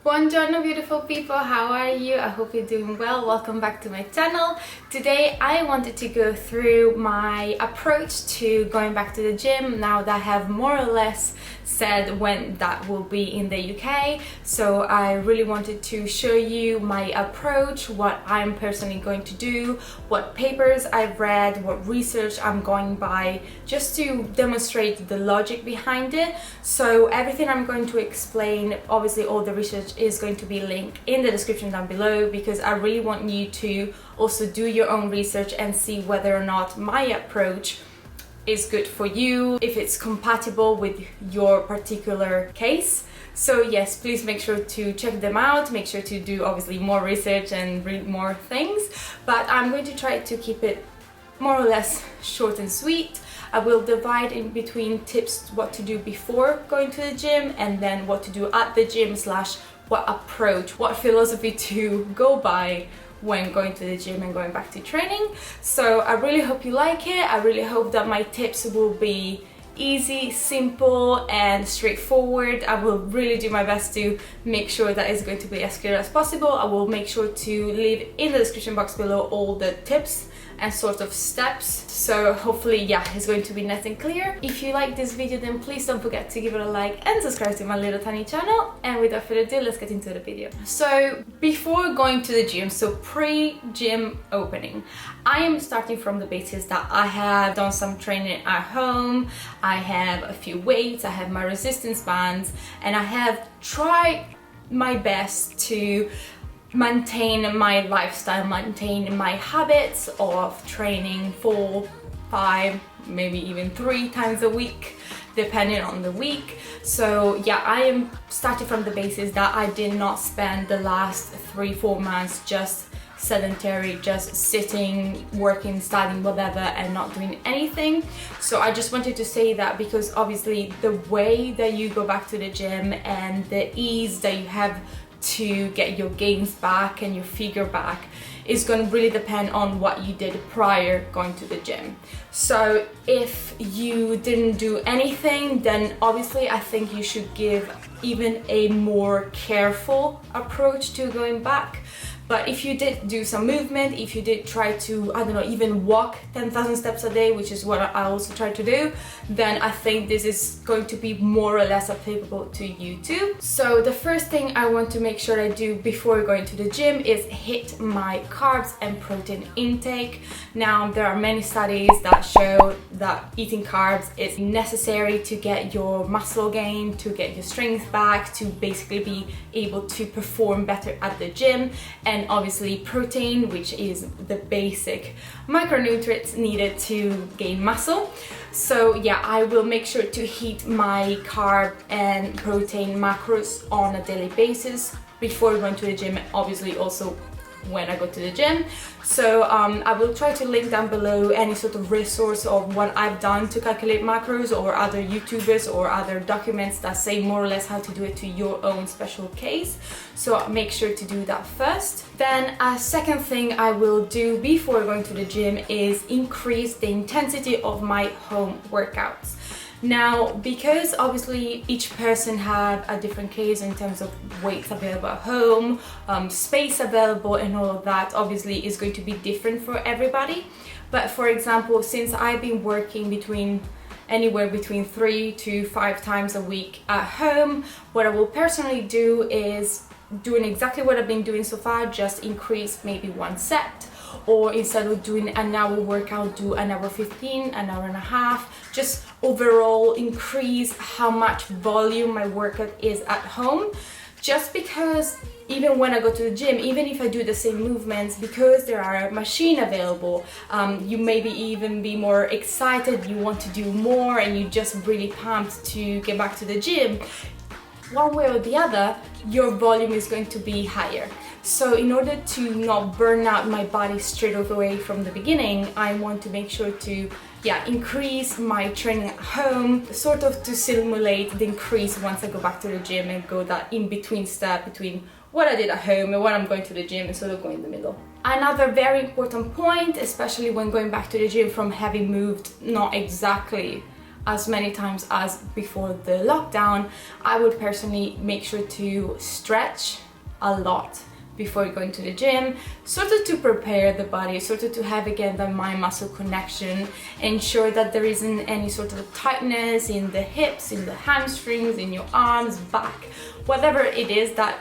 Buongiorno beautiful people, how are you? I hope you're doing well. Welcome back to my channel. Today I wanted to go through my approach to going back to the gym now that I have more or less said when that will be in the UK. So I really wanted to show you my approach, what I'm personally going to do, what papers I've read, what research I'm going by, just to demonstrate the logic behind it. So everything I'm going to explain, obviously all the research is going to be linked in the description down below, because I really want you to also do your own research and see whether or not my approach is good for you, if it's compatible with your particular case. So yes, please make sure to check them out, make sure to do obviously more research and read more things, but I'm going to try to keep it more or less short and sweet. I will divide in between tips what to do before going to the gym and then what to do at the gym slash what approach, what philosophy to go by when going to the gym and going back to training. So I really hope you like it. I really hope that my tips will be easy, simple and straightforward. I will really do my best to make sure that it's going to be as clear as possible. I will make sure to leave in the description box below all the tips and sort of steps, so hopefully it's going to be nice and clear. If you like this video, then please don't forget to give it a like and subscribe to my little tiny channel, and without further ado, let's get into the video. So before going to the gym, so pre-gym opening, I am starting from the basis that I have done some training at home, I have a few weights, I have my resistance bands, and I have tried my best to maintain my lifestyle, maintain my habits of training 4, 5, maybe even 3 times a week, depending on the week. So I am starting from the basis that I did not spend the last 3-4 months just sedentary, just sitting, working, studying, whatever, and not doing anything. So I just wanted to say that, because obviously the way that you go back to the gym and the ease that you have to get your gains back and your figure back is going to really depend on what you did prior going to the gym. So if you didn't do anything, then obviously I think you should give even a more careful approach to going back. But if you did do some movement, if you did try to, I don't know, even walk 10,000 steps a day, which is what I also try to do, then I think this is going to be more or less applicable to you too. So the first thing I want to make sure I do before going to the gym is hit my carbs and protein intake. Now, there are many studies that show that eating carbs is necessary to get your muscle gain, to get your strength back, to basically be able to perform better at the gym. And obviously protein, which is the basic micronutrients needed to gain muscle. So I will make sure to hit my carb and protein macros on a daily basis before going to the gym, and obviously also when I go to the gym. So I will try to link down below any sort of resource of what I've done to calculate macros, or other YouTubers or other documents that say more or less how to do it to your own special case. So make sure to do that first. Then a second thing I will do before going to the gym is increase the intensity of my home workouts. Now, because obviously each person have a different case in terms of weights available at home, space available and all of that obviously is going to be different for everybody. But for example, since I've been working anywhere between 3 to 5 times a week at home, what I will personally do is doing exactly what I've been doing so far, just increase maybe 1 set. Or instead of doing an hour workout, do an hour 15, an hour and a half, just overall increase how much volume my workout is at home. Just because even when I go to the gym, even if I do the same movements, because there are machines available, you maybe even be more excited, you want to do more, and you just really pumped to get back to the gym. One way or the other, your volume is going to be higher. So in order to not burn out my body straight away from the beginning, I want to make sure to increase my training at home, sort of to simulate the increase once I go back to the gym, and go that in-between step between what I did at home and what I'm going to the gym, and sort of go in the middle. Another very important point, especially when going back to the gym from having moved not exactly as many times as before the lockdown, I would personally make sure to stretch a lot before going to the gym, sort of to prepare the body, sort of to have again the mind-muscle connection, ensure that there isn't any sort of tightness in the hips, in the hamstrings, in your arms, back, whatever it is that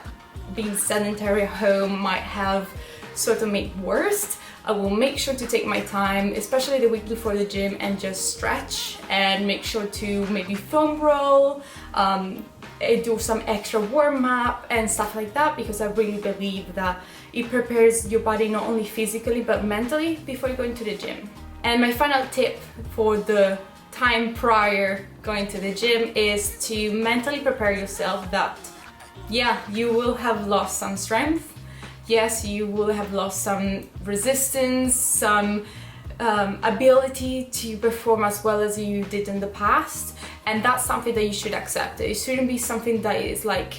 being sedentary at home might have sort of made worse. I will make sure to take my time, especially the week before the gym, and just stretch and make sure to maybe foam roll, do some extra warm-up and stuff like that, because I really believe that it prepares your body not only physically but mentally before going to the gym. And my final tip for the time prior going to the gym is to mentally prepare yourself that, yeah, you will have lost some strength. Yes, you will have lost some resistance, some ability to perform as well as you did in the past, and that's something that you should accept. It shouldn't be something that is like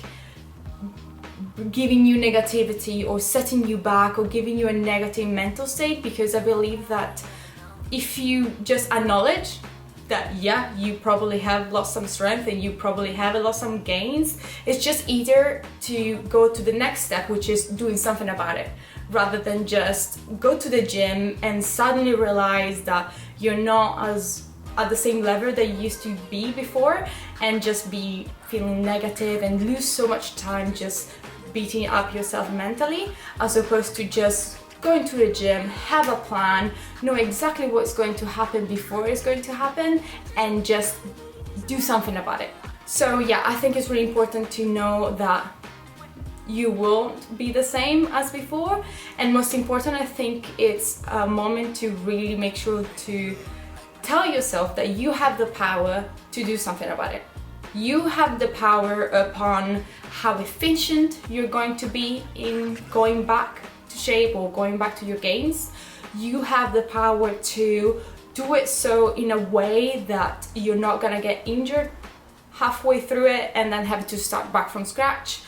giving you negativity or setting you back or giving you a negative mental state, because I believe that if you just acknowledge that, yeah, you probably have lost some strength and you probably have lost some gains, it's just easier to go to the next step, which is doing something about it, rather than just go to the gym and suddenly realize that you're not as at the same level that you used to be before, and just be feeling negative and lose so much time just beating up yourself mentally, as opposed to just going to the gym, have a plan, know exactly what's going to happen before it's going to happen, and just do something about it. So yeah, I think it's really important to know that you won't be the same as before, and most important, I think it's a moment to really make sure to tell yourself that you have the power to do something about it. You have the power upon how efficient you're going to be in going back to shape or going back to your gains. You have the power to do it so in a way that you're not gonna get injured halfway through it and then have to start back from scratch.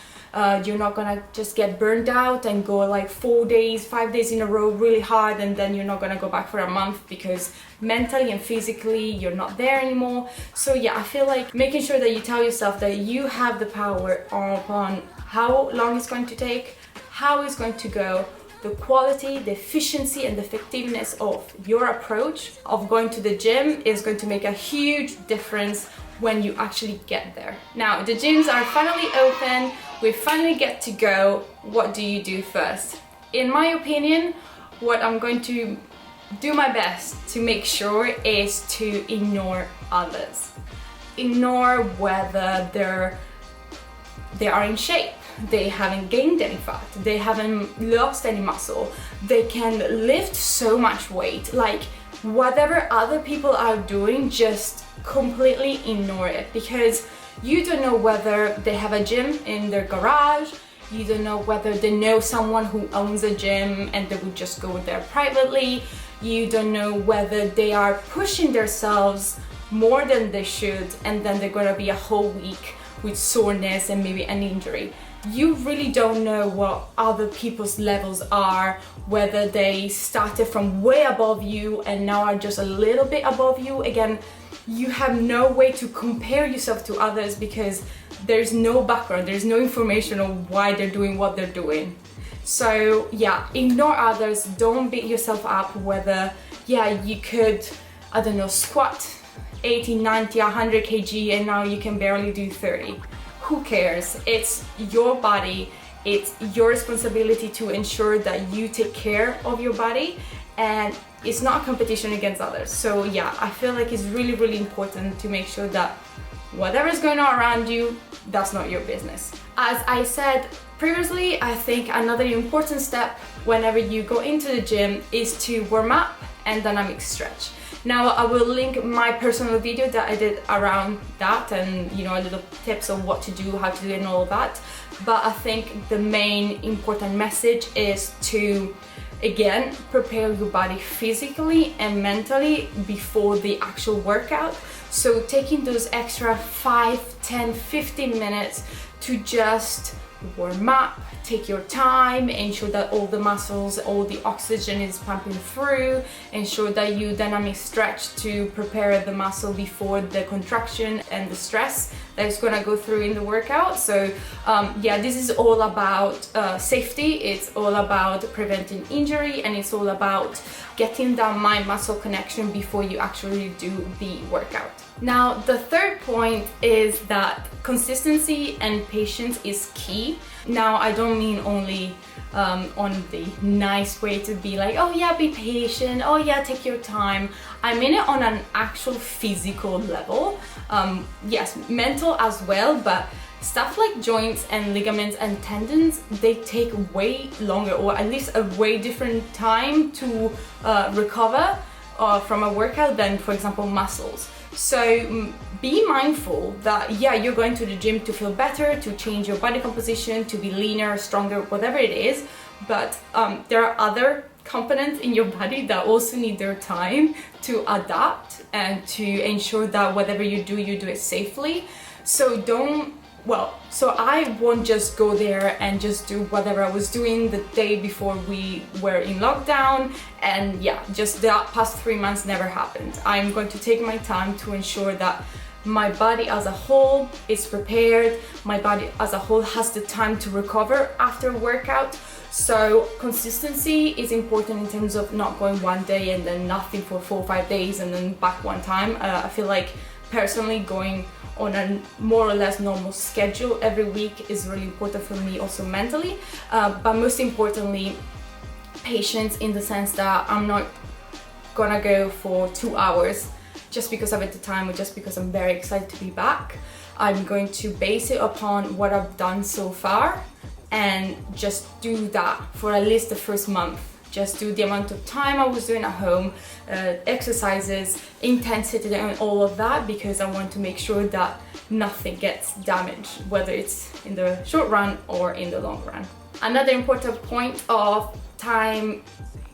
You're not gonna just get burned out and go like 4 days, 5 days in a row really hard, and then you're not gonna go back for a month because mentally and physically you're not there anymore. So yeah, I feel like making sure that you tell yourself that you have the power upon how long it's going to take, how it's going to go, the quality, the efficiency and the effectiveness of your approach of going to the gym is going to make a huge difference when you actually get there. Now, the gyms are finally open, we finally get to go. What do you do first? In my opinion, what I'm going to do my best to make sure is to ignore others. Ignore whether they are in shape, they haven't gained any fat, they haven't lost any muscle, they can lift so much weight. Like, whatever other people are doing, just completely ignore it, because you don't know whether they have a gym in their garage, you don't know whether they know someone who owns a gym and they would just go there privately, you don't know whether they are pushing themselves more than they should and then they're gonna be a whole week with soreness and maybe an injury. You really don't know what other people's levels are, whether they started from way above you and now are just a little bit above you. Again, you have no way to compare yourself to others because there's no background, there's no information on why they're doing what they're doing. So yeah, ignore others, don't beat yourself up whether, yeah, you could, I don't know, squat 80, 90, 100 kg and now you can barely do 30. Who cares? It's your body, it's your responsibility to ensure that you take care of your body, and it's not a competition against others. So yeah, I feel like it's really, really important to make sure that whatever is going on around you, that's not your business. As I said previously, I think another important step whenever you go into the gym is to warm up and dynamic stretch. Now I will link my personal video that I did around that, and you know, a little tips on what to do, how to do it and all that. But I think the main important message is to, again, prepare your body physically and mentally before the actual workout. So taking those extra 5, 10, 15 minutes to just warm up, take your time, ensure that all the muscles, all the oxygen is pumping through, ensure that you dynamic stretch to prepare the muscle before the contraction and the stress that is going to go through in the workout. So yeah, this is all about safety, it's all about preventing injury, and it's all about getting that mind-muscle connection before you actually do the workout. Now, the third point is that consistency and patience is key. Now, I don't mean only on the nice way to be like, oh yeah, be patient, oh yeah, take your time. I mean it on an actual physical level. Yes, mental as well, but stuff like joints and ligaments and tendons, they take way longer, or at least a way different time to recover from a workout than, for example, muscles. So be mindful that, yeah, you're going to the gym to feel better, to change your body composition, to be leaner, stronger, whatever it is, but there are other components in your body that also need their time to adapt and to ensure that whatever you do it safely. So so I won't just go there and just do whatever I was doing the day before we were in lockdown, and yeah, just that past 3 months never happened. I'm going to take my time to ensure that my body as a whole is prepared, my body as a whole has the time to recover after workout. So consistency is important in terms of not going one day and then nothing for 4 or 5 days and then back one time. I feel like personally going on a more or less normal schedule every week is really important for me, also mentally, but most importantly, patience, in the sense that I'm not gonna go for 2 hours just because I've had the time or just because I'm very excited to be back. I'm going to base it upon what I've done so far and just do that for at least the first month. Just do the amount of time I was doing at home, exercises, intensity, and all of that, because I want to make sure that nothing gets damaged, whether it's in the short run or in the long run. Another important point of time,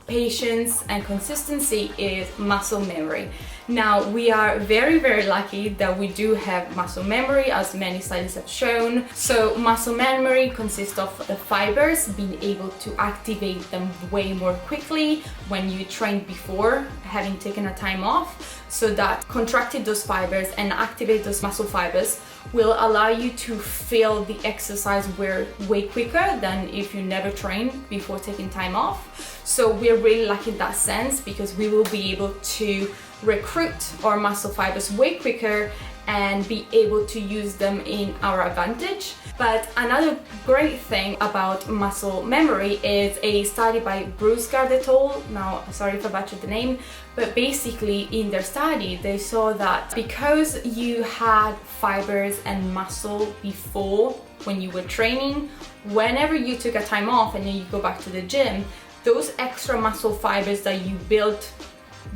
patience, and consistency is muscle memory. Now, we are very, very lucky that we do have muscle memory, as many studies have shown. So muscle memory consists of the fibers being able to activate them way more quickly when you trained before having taken a time off. So that contracting those fibers and activate those muscle fibers will allow you to feel the exercise way quicker than if you never trained before taking time off. So we're really lucky in that sense, because we will be able to recruit our muscle fibers way quicker and be able to use them in our advantage. But another great thing about muscle memory is a study by Bruce et al. Now, sorry if I butchered the name, but basically in their study they saw that because you had fibers and muscle before when you were training, whenever you took a time off and then you go back to the gym, those extra muscle fibers that you built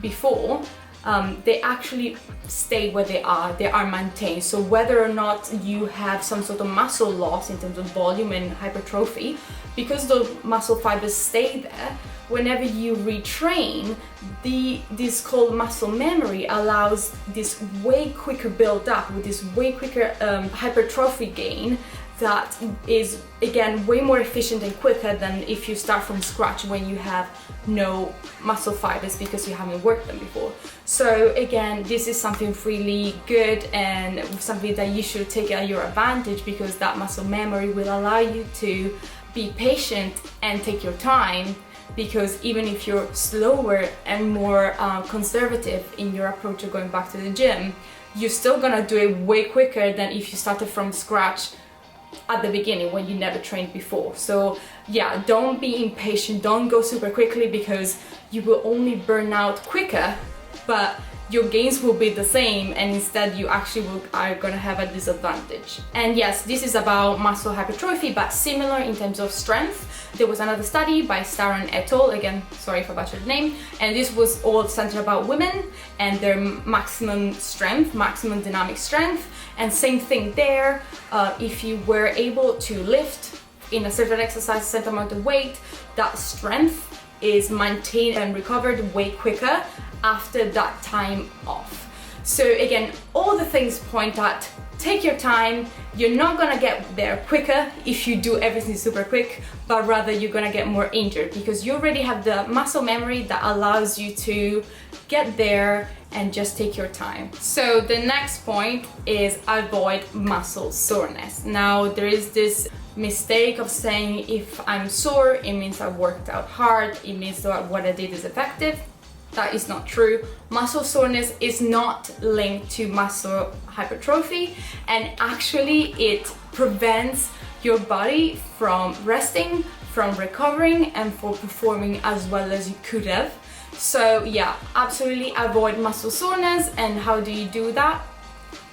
before, they actually stay where they are maintained. So whether or not you have some sort of muscle loss in terms of volume and hypertrophy, because those muscle fibers stay there, whenever you retrain, this called muscle memory allows this way quicker build up with this way quicker hypertrophy gain that is, again, way more efficient and quicker than if you start from scratch when you have no muscle fibers because you haven't worked them before. So again, this is something really good and something that you should take at your advantage, because that muscle memory will allow you to be patient and take your time, because even if you're slower and more conservative in your approach of going back to the gym, you're still gonna do it way quicker than if you started from scratch at the beginning when you never trained before. So yeah, don't be impatient, don't go super quickly, because you will only burn out quicker, but your gains will be the same, and instead you actually are gonna have a disadvantage. And yes, this is about muscle hypertrophy, but similar in terms of strength. There was another study by Soreness et al. Again, sorry if I butchered the name, and this was all centered about women and their maximum strength, maximum dynamic strength. And same thing there, if you were able to lift in a certain exercise, a certain amount of weight, that strength is maintained and recovered way quicker after that time off. So again, all the things point at take your time. You're not gonna get there quicker if you do everything super quick, but rather you're gonna get more injured because you already have the muscle memory that allows you to get there and just take your time. So the next point is avoid muscle soreness. Now there is this mistake of saying if I'm sore, it means I worked out hard, it means that what I did is effective. That is not true. Muscle soreness is not linked to muscle hypertrophy, and actually it prevents your body from resting, from recovering, and for performing as well as you could have. So yeah, absolutely avoid muscle soreness. And how do you do that?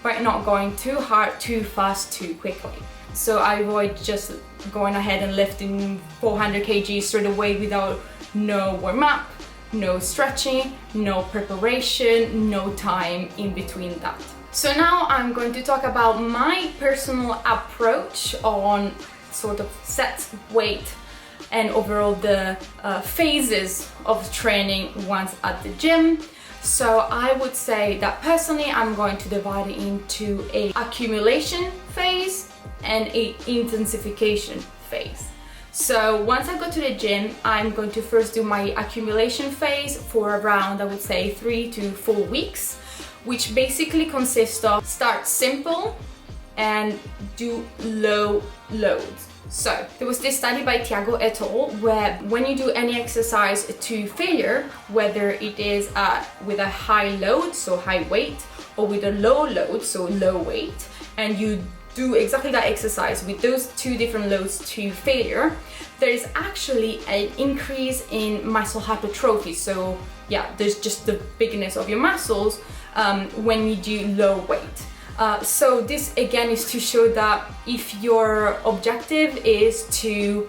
By not going too hard, too fast, too quickly. So I avoid just going ahead and lifting 400 kg straight away without no warm up, no stretching, no preparation, no time in between that. So now I'm going to talk about my personal approach on sort of set, weight, and overall the phases of training once at the gym. So I would say that personally I'm going to divide it into a accumulation phase and a intensification phase. So once I go to the gym, I'm going to first do my accumulation phase for around, I would say, 3 to 4 weeks, which basically consists of start simple and do low loads. So there was this study by Tiago et al. Where when you do any exercise to failure, whether it is with a high load, so high weight, or with a low load, so low weight, and you do exactly that exercise with those two different loads to failure, there is actually an increase in muscle hypertrophy. So yeah, there's just the bigness of your muscles when you do low weight. So this again is to show that if your objective is to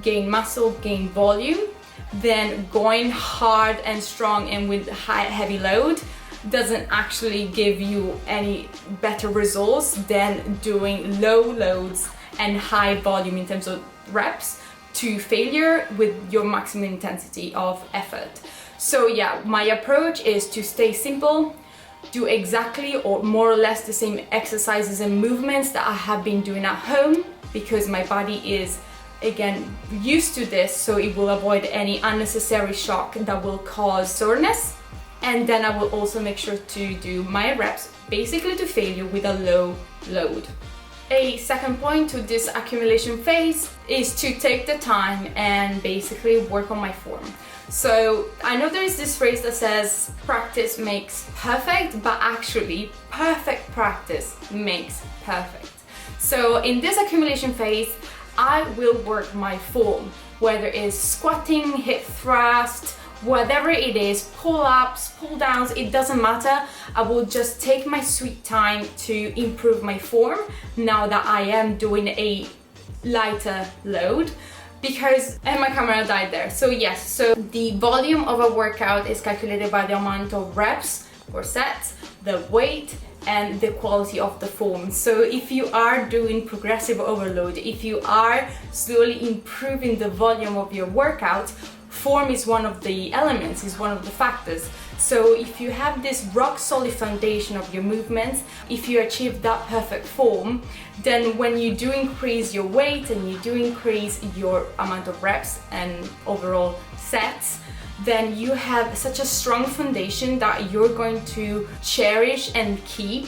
gain muscle, gain volume, then going hard and strong and with heavy load doesn't actually give you any better results than doing low loads and high volume in terms of reps to failure with your maximum intensity of effort. So yeah, my approach is to stay simple, do exactly or more or less the same exercises and movements that I have been doing at home, because my body is again used to this, so it will avoid any unnecessary shock that will cause soreness. And then I will also make sure to do my reps basically to failure with a low load. A second point to this accumulation phase is to take the time and basically work on my form. So I know there is this phrase that says practice makes perfect, but actually perfect practice makes perfect. So in this accumulation phase, I will work my form, whether it's squatting, hip thrust, whatever it is, pull-ups, pull-downs, it doesn't matter. I will just take my sweet time to improve my form now that I am doing a lighter load, because and my camera died there. So yes, so the volume of a workout is calculated by the amount of reps or sets, the weight, and the quality of the form. So if you are doing progressive overload, if you are slowly improving the volume of your workout, form is one of the elements, is one of the factors. So if you have this rock solid foundation of your movements, if you achieve that perfect form, then when you do increase your weight and you do increase your amount of reps and overall sets, then you have such a strong foundation that you're going to cherish and keep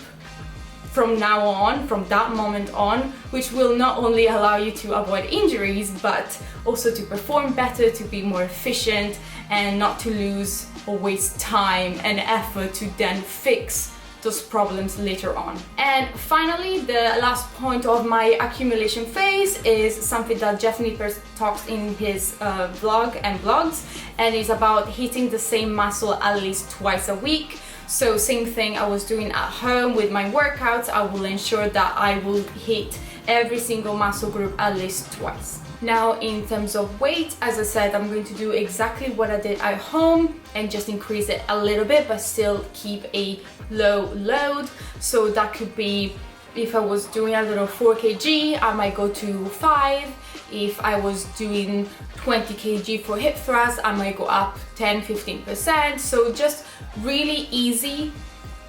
from now on, from that moment on, which will not only allow you to avoid injuries, but also to perform better, to be more efficient, and not to lose or waste time and effort to then fix those problems later on. And finally, the last point of my accumulation phase is something that Jeff Nippers talks in his vlog and blogs, and is about hitting the same muscle at least twice a week. So same thing I was doing at home with my workouts, I will ensure that I will hit every single muscle group at least twice. Now in terms of weight, as I said, I'm going to do exactly what I did at home and just increase it a little bit, but still keep a low load. So that could be, if I was doing a little 4 kg, I might go to 5. If I was doing 20 kg for hip thrust, I might go up 10-15%. So just really easy,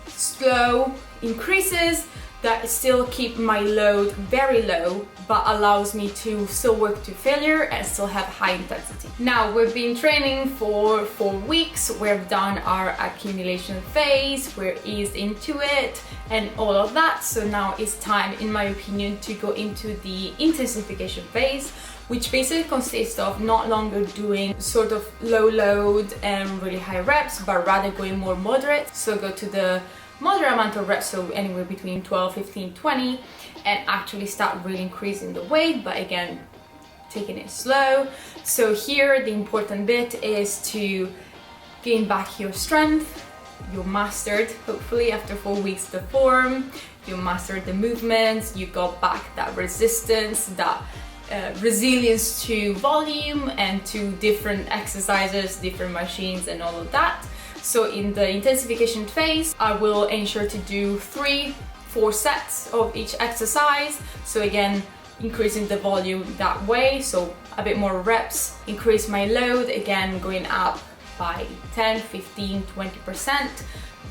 slow increases that still keep my load very low but allows me to still work to failure and still have high intensity. Now, we've been training for 4 weeks, we've done our accumulation phase, we're eased into it and all of that, so now it's time, in my opinion, to go into the intensification phase, which basically consists of not longer doing sort of low load and really high reps, but rather going more moderate. So go to the moderate amount of reps, so anywhere between 12, 15, 20, and actually start really increasing the weight, but again, taking it slow. So here the important bit is to gain back your strength. You mastered, hopefully after 4 weeks, the form, you mastered the movements, you got back that resistance, that resilience to volume and to different exercises, different machines and all of that. So in the intensification phase, I will ensure to do 3-4 sets of each exercise. So again, increasing the volume that way, so a bit more reps, increase my load, again going up by 10, 15, 20%,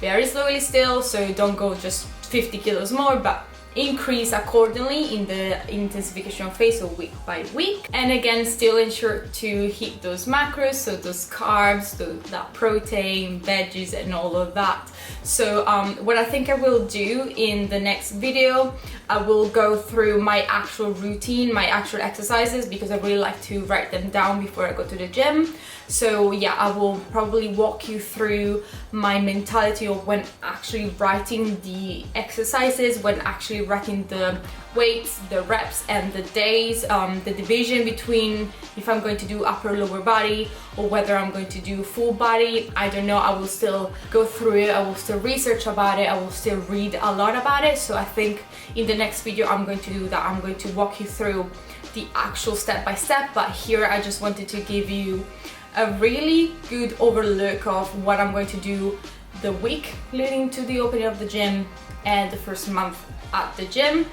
very slowly still, so don't go just 50 kilos more, but increase accordingly in the intensification phase, so week by week. And again, still ensure to hit those macros, so those carbs, that protein, veggies and all of that. So what I think I will do in the next video, I will go through my actual routine, my actual exercises, because I really like to write them down before I go to the gym. So yeah, I will probably walk you through my mentality of when actually writing the exercises, when actually writing the weights, the reps and the days, the division between if I'm going to do upper or lower body or whether I'm going to do full body. I don't know, I will still go through it, I will still research about it, I will still read a lot about it. So I think in the next video I'm going to do that. I'm going to walk you through the actual step by step, but here I just wanted to give you a really good overlook of what I'm going to do the week leading to the opening of the gym and the first month at the gym.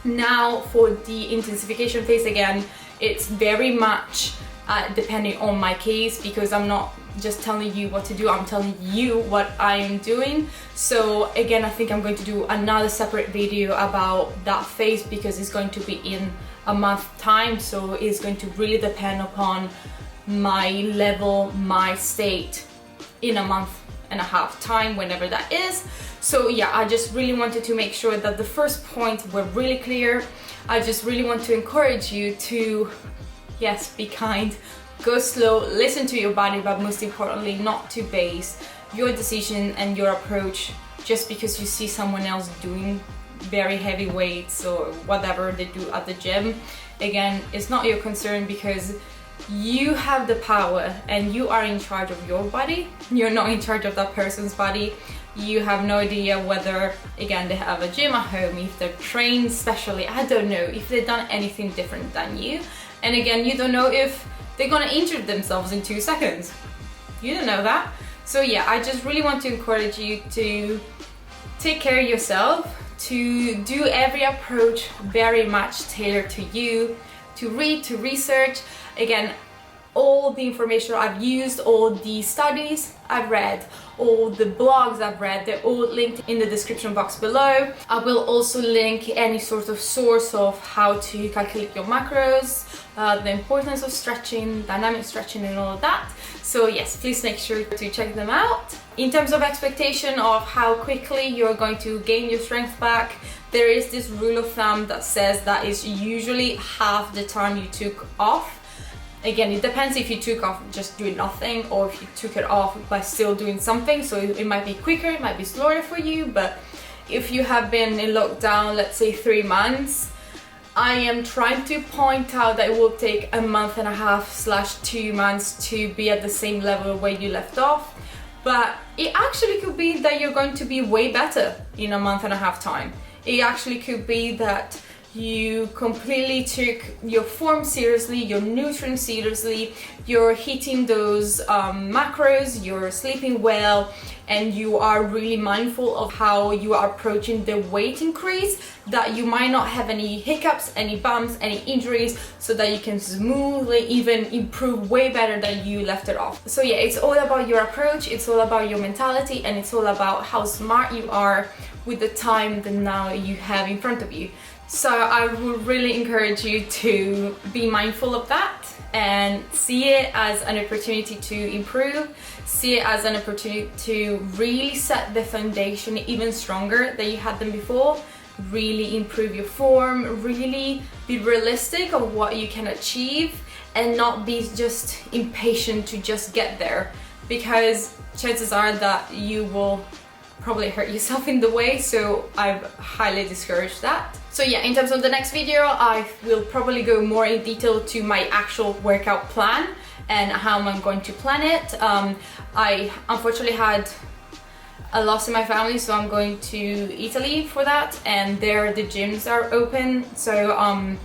Now for the intensification phase, again, it's very much depending on my case, because I'm not just telling you what to do, I'm telling you what I am doing. So again, I think I'm going to do another separate video about that phase because it's going to be in a month time, so it's going to really depend upon my level, my state in a month and a half time, whenever that is. So yeah, I just really wanted to make sure that the first points were really clear. I just really want to encourage you to, yes, be kind, go slow, listen to your body, but most importantly, not to base your decision and your approach just because you see someone else doing very heavy weights or whatever they do at the gym. Again, it's not your concern because you have the power and you are in charge of your body. You're not in charge of that person's body. You have no idea whether, again, they have a gym at home, if they're trained specially, I don't know, if they've done anything different than you. And again, you don't know if they're gonna injure themselves in 2 seconds. You don't know that. So yeah, I just really want to encourage you to take care of yourself, to do every approach very much tailored to you, to read, to research. Again, all the information I've used, all the studies I've read, all the blogs I've read, they're all linked in the description box below. I will also link any sort of source of how to calculate your macros, the importance of stretching, dynamic stretching and all of that. So yes, please make sure to check them out. In terms of expectation of how quickly you're going to gain your strength back, there is this rule of thumb that says that is usually half the time you took off. Again, it depends if you took off just doing nothing or if you took it off by still doing something. So it might be quicker, it might be slower for you, but if you have been in lockdown, let's say 3 months, I am trying to point out that it will take a month and a half / 2 months to be at the same level where you left off. But it actually could be that you're going to be way better in a month and a half time. It actually could be that you completely took your form seriously, your nutrients seriously, you're hitting those macros, you're sleeping well, and you are really mindful of how you are approaching the weight increase, that you might not have any hiccups, any bumps, any injuries, so that you can smoothly even improve way better than you left it off. So yeah, it's all about your approach, it's all about your mentality, and it's all about how smart you are with the time that now you have in front of you. So I would really encourage you to be mindful of that and see it as an opportunity to improve, see it as an opportunity to really set the foundation even stronger than you had them before, really improve your form, really be realistic of what you can achieve, and not be just impatient to just get there, because chances are that you will probably hurt yourself in the way, so I highly discourage that. So yeah, in terms of the next video, I will probably go more in detail to my actual workout plan and how I'm going to plan it. I unfortunately had a loss in my family, so I'm going to Italy for that, and there the gyms are open. So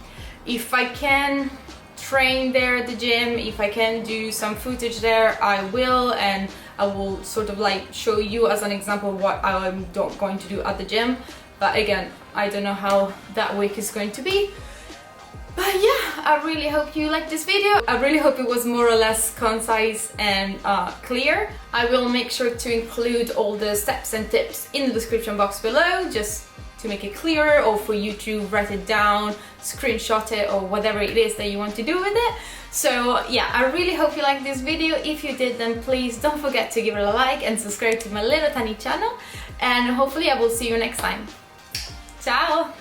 if I can train there at the gym, if I can do some footage there, I will, and I will sort of like show you as an example what I'm going to do at the gym. But again, I don't know how that week is going to be. But yeah, I really hope you liked this video. I really hope it was more or less concise and clear. I will make sure to include all the steps and tips in the description box below, just to make it clearer, or for you to write it down, screenshot it, or whatever it is that you want to do with it. So yeah, I really hope you liked this video. If you did, then please don't forget to give it a like and subscribe to my little tiny channel, and hopefully I will see you next time. Ciao!